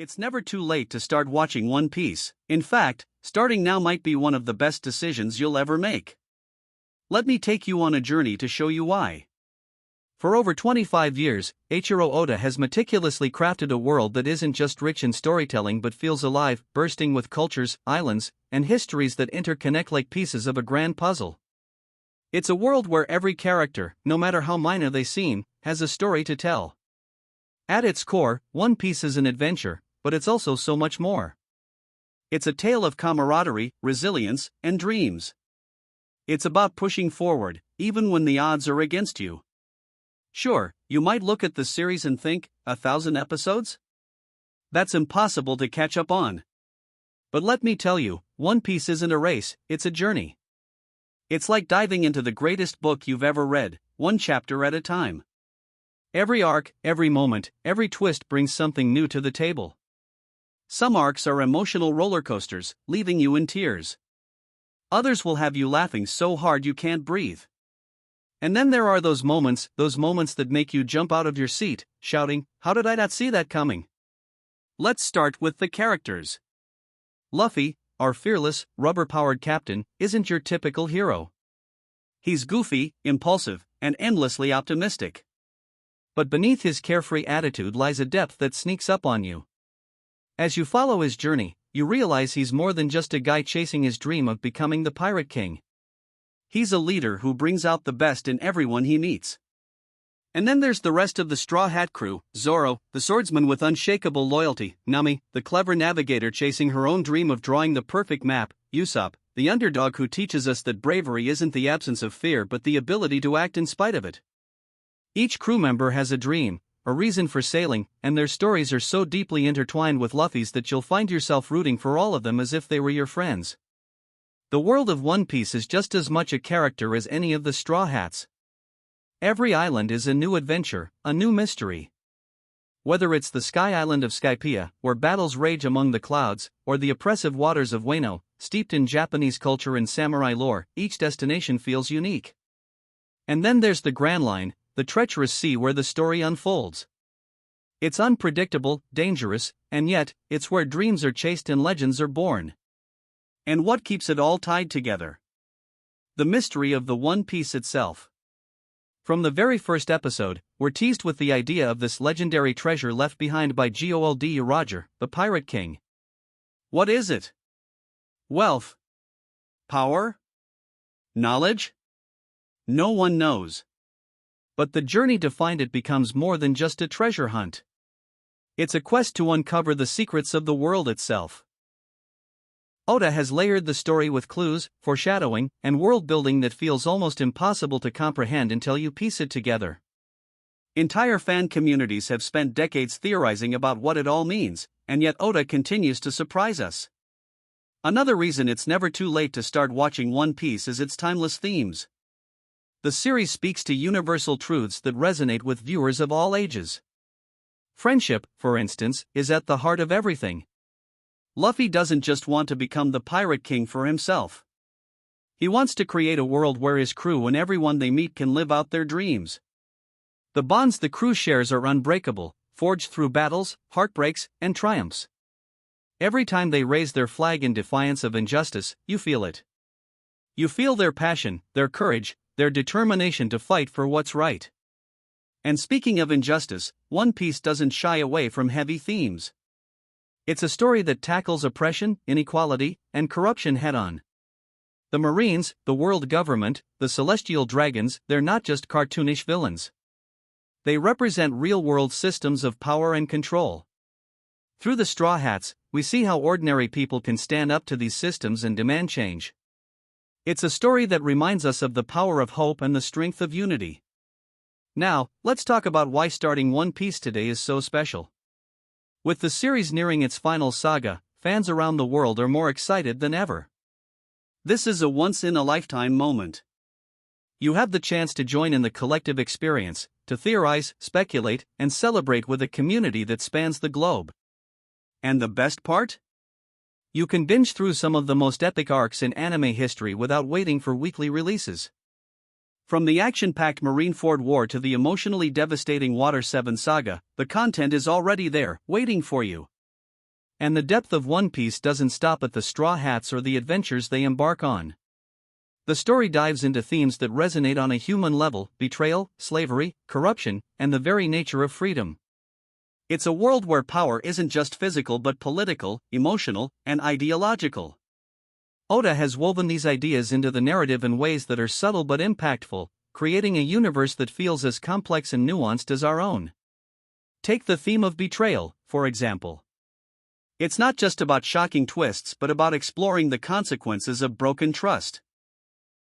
It's never too late to start watching One Piece. In fact, starting now might be one of the best decisions you'll ever make. Let me take you on a journey to show you why. For over 25 years, Eiichiro Oda has meticulously crafted a world that isn't just rich in storytelling but feels alive, bursting with cultures, islands, and histories that interconnect like pieces of a grand puzzle. It's a world where every character, no matter how minor they seem, has a story to tell. At its core, One Piece is an adventure, but it's also so much more. It's a tale of camaraderie, resilience, and dreams. It's about pushing forward, even when the odds are against you. Sure, you might look at the series and think, 1,000 episodes? That's impossible to catch up on. But let me tell you, One Piece isn't a race, it's a journey. It's like diving into the greatest book you've ever read, one chapter at a time. Every arc, every moment, every twist brings something new to the table. Some arcs are emotional roller coasters, leaving you in tears. Others will have you laughing so hard you can't breathe. And then there are those moments that make you jump out of your seat, shouting, "How did I not see that coming?" Let's start with the characters. Luffy, our fearless, rubber-powered captain, isn't your typical hero. He's goofy, impulsive, and endlessly optimistic. But beneath his carefree attitude lies a depth that sneaks up on you. As you follow his journey, you realize he's more than just a guy chasing his dream of becoming the Pirate King. He's a leader who brings out the best in everyone he meets. And then there's the rest of the Straw Hat crew: Zoro, the swordsman with unshakable loyalty; Nami, the clever navigator chasing her own dream of drawing the perfect map; Usopp, the underdog who teaches us that bravery isn't the absence of fear but the ability to act in spite of it. Each crew member has a dream, a reason for sailing, and their stories are so deeply intertwined with Luffy's that you'll find yourself rooting for all of them as if they were your friends. The world of One Piece is just as much a character as any of the Straw Hats. Every island is a new adventure, a new mystery. Whether it's the Sky Island of Skypiea, where battles rage among the clouds, or the oppressive waters of Wano, steeped in Japanese culture and samurai lore, each destination feels unique. And then there's the Grand Line, the treacherous sea where the story unfolds. It's unpredictable, dangerous, and yet, it's where dreams are chased and legends are born. And what keeps it all tied together? The mystery of the One Piece itself. From the very first episode, we're teased with the idea of this legendary treasure left behind by Gold Roger, the Pirate King. What is it? Wealth? Power? Knowledge? No one knows. But the journey to find it becomes more than just a treasure hunt. It's a quest to uncover the secrets of the world itself. Oda has layered the story with clues, foreshadowing, and world-building that feels almost impossible to comprehend until you piece it together. Entire fan communities have spent decades theorizing about what it all means, and yet Oda continues to surprise us. Another reason it's never too late to start watching One Piece is its timeless themes. The series speaks to universal truths that resonate with viewers of all ages. Friendship, for instance, is at the heart of everything. Luffy doesn't just want to become the Pirate King for himself. He wants to create a world where his crew and everyone they meet can live out their dreams. The bonds the crew shares are unbreakable, forged through battles, heartbreaks, and triumphs. Every time they raise their flag in defiance of injustice, you feel it. You feel their passion, their courage, their determination to fight for what's right. And speaking of injustice, One Piece doesn't shy away from heavy themes. It's a story that tackles oppression, inequality, and corruption head-on. The Marines, the world government, the Celestial Dragons, they're not just cartoonish villains. They represent real-world systems of power and control. Through the Straw Hats, we see how ordinary people can stand up to these systems and demand change. It's a story that reminds us of the power of hope and the strength of unity. Now, let's talk about why starting One Piece today is so special. With the series nearing its final saga, fans around the world are more excited than ever. This is a once-in-a-lifetime moment. You have the chance to join in the collective experience, to theorize, speculate, and celebrate with a community that spans the globe. And the best part? You can binge through some of the most epic arcs in anime history without waiting for weekly releases. From the action-packed Marineford War to the emotionally devastating Water 7 saga, the content is already there, waiting for you. And the depth of One Piece doesn't stop at the Straw Hats or the adventures they embark on. The story dives into themes that resonate on a human level: betrayal, slavery, corruption, and the very nature of freedom. It's a world where power isn't just physical but political, emotional, and ideological. Oda has woven these ideas into the narrative in ways that are subtle but impactful, creating a universe that feels as complex and nuanced as our own. Take the theme of betrayal, for example. It's not just about shocking twists but about exploring the consequences of broken trust.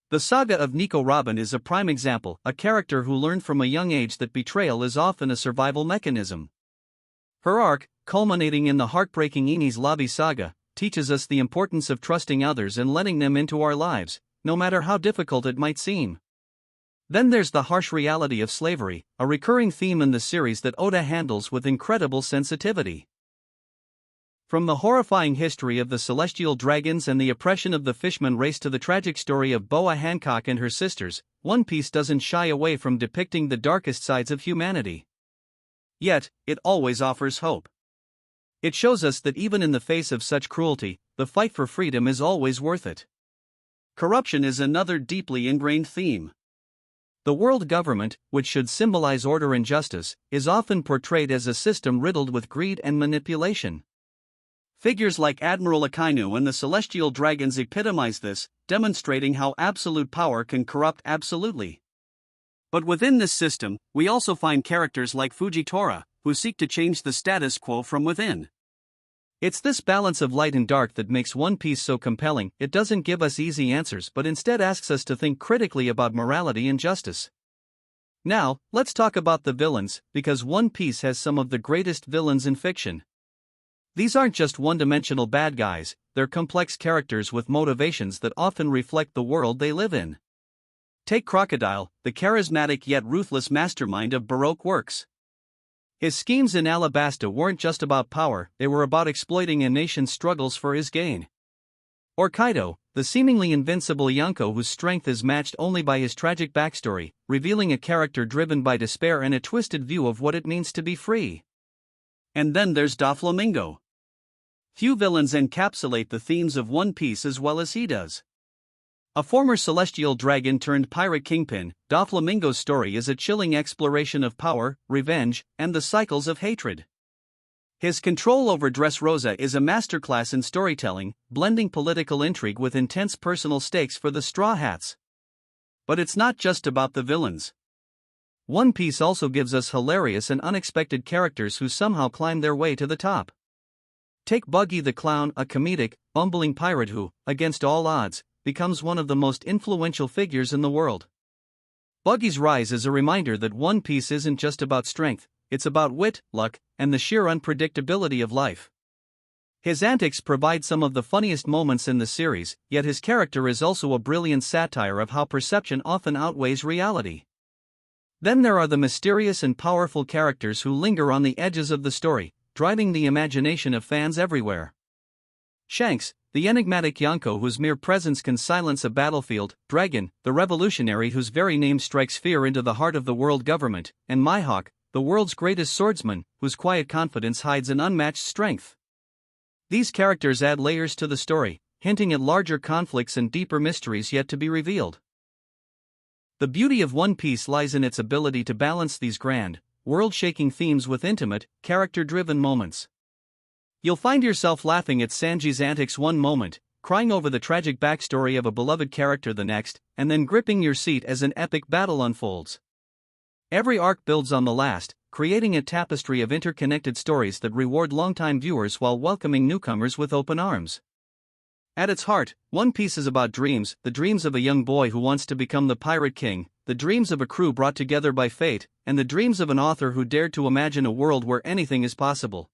The saga of Nico Robin is a prime example, a character who learned from a young age that betrayal is often a survival mechanism. Her arc, culminating in the heartbreaking Enies Lobby saga, teaches us the importance of trusting others and letting them into our lives, no matter how difficult it might seem. Then there's the harsh reality of slavery, a recurring theme in the series that Oda handles with incredible sensitivity. From the horrifying history of the celestial dragons and the oppression of the Fishman race to the tragic story of Boa Hancock and her sisters, One Piece doesn't shy away from depicting the darkest sides of humanity. Yet, it always offers hope. It shows us that even in the face of such cruelty, the fight for freedom is always worth it. Corruption is another deeply ingrained theme. The world government, which should symbolize order and justice, is often portrayed as a system riddled with greed and manipulation. Figures like Admiral Akainu and the Celestial Dragons epitomize this, demonstrating how absolute power can corrupt absolutely. But within this system, we also find characters like Fujitora, who seek to change the status quo from within. It's this balance of light and dark that makes One Piece so compelling. It doesn't give us easy answers but instead asks us to think critically about morality and justice. Now, let's talk about the villains, because One Piece has some of the greatest villains in fiction. These aren't just one-dimensional bad guys, they're complex characters with motivations that often reflect the world they live in. Take Crocodile, the charismatic yet ruthless mastermind of Baroque works. His schemes in Alabasta weren't just about power, they were about exploiting a nation's struggles for his gain. Or Kaido, the seemingly invincible Yonko whose strength is matched only by his tragic backstory, revealing a character driven by despair and a twisted view of what it means to be free. And then there's Doflamingo. Few villains encapsulate the themes of One Piece as well as he does. A former celestial dragon turned pirate kingpin, Doflamingo's story is a chilling exploration of power, revenge, and the cycles of hatred. His control over Dressrosa is a masterclass in storytelling, blending political intrigue with intense personal stakes for the Straw Hats. But it's not just about the villains. One Piece also gives us hilarious and unexpected characters who somehow climb their way to the top. Take Buggy the Clown, a comedic, bumbling pirate who, against all odds, becomes one of the most influential figures in the world. Buggy's rise is a reminder that One Piece isn't just about strength, it's about wit, luck, and the sheer unpredictability of life. His antics provide some of the funniest moments in the series, yet his character is also a brilliant satire of how perception often outweighs reality. Then there are the mysterious and powerful characters who linger on the edges of the story, driving the imagination of fans everywhere. Shanks, the enigmatic Yonko whose mere presence can silence a battlefield, Dragon, the revolutionary whose very name strikes fear into the heart of the world government, and Mihawk, the world's greatest swordsman, whose quiet confidence hides an unmatched strength. These characters add layers to the story, hinting at larger conflicts and deeper mysteries yet to be revealed. The beauty of One Piece lies in its ability to balance these grand, world-shaking themes with intimate, character-driven moments. You'll find yourself laughing at Sanji's antics one moment, crying over the tragic backstory of a beloved character the next, and then gripping your seat as an epic battle unfolds. Every arc builds on the last, creating a tapestry of interconnected stories that reward longtime viewers while welcoming newcomers with open arms. At its heart, One Piece is about dreams, the dreams of a young boy who wants to become the Pirate King, the dreams of a crew brought together by fate, and the dreams of an author who dared to imagine a world where anything is possible.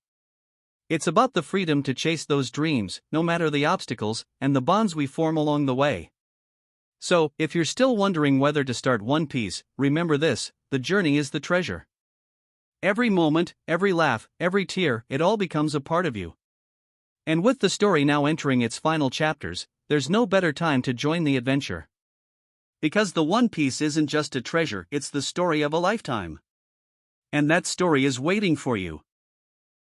It's about the freedom to chase those dreams, no matter the obstacles, and the bonds we form along the way. So, if you're still wondering whether to start One Piece, remember this: the journey is the treasure. Every moment, every laugh, every tear, it all becomes a part of you. And with the story now entering its final chapters, there's no better time to join the adventure. Because the One Piece isn't just a treasure, it's the story of a lifetime. And that story is waiting for you.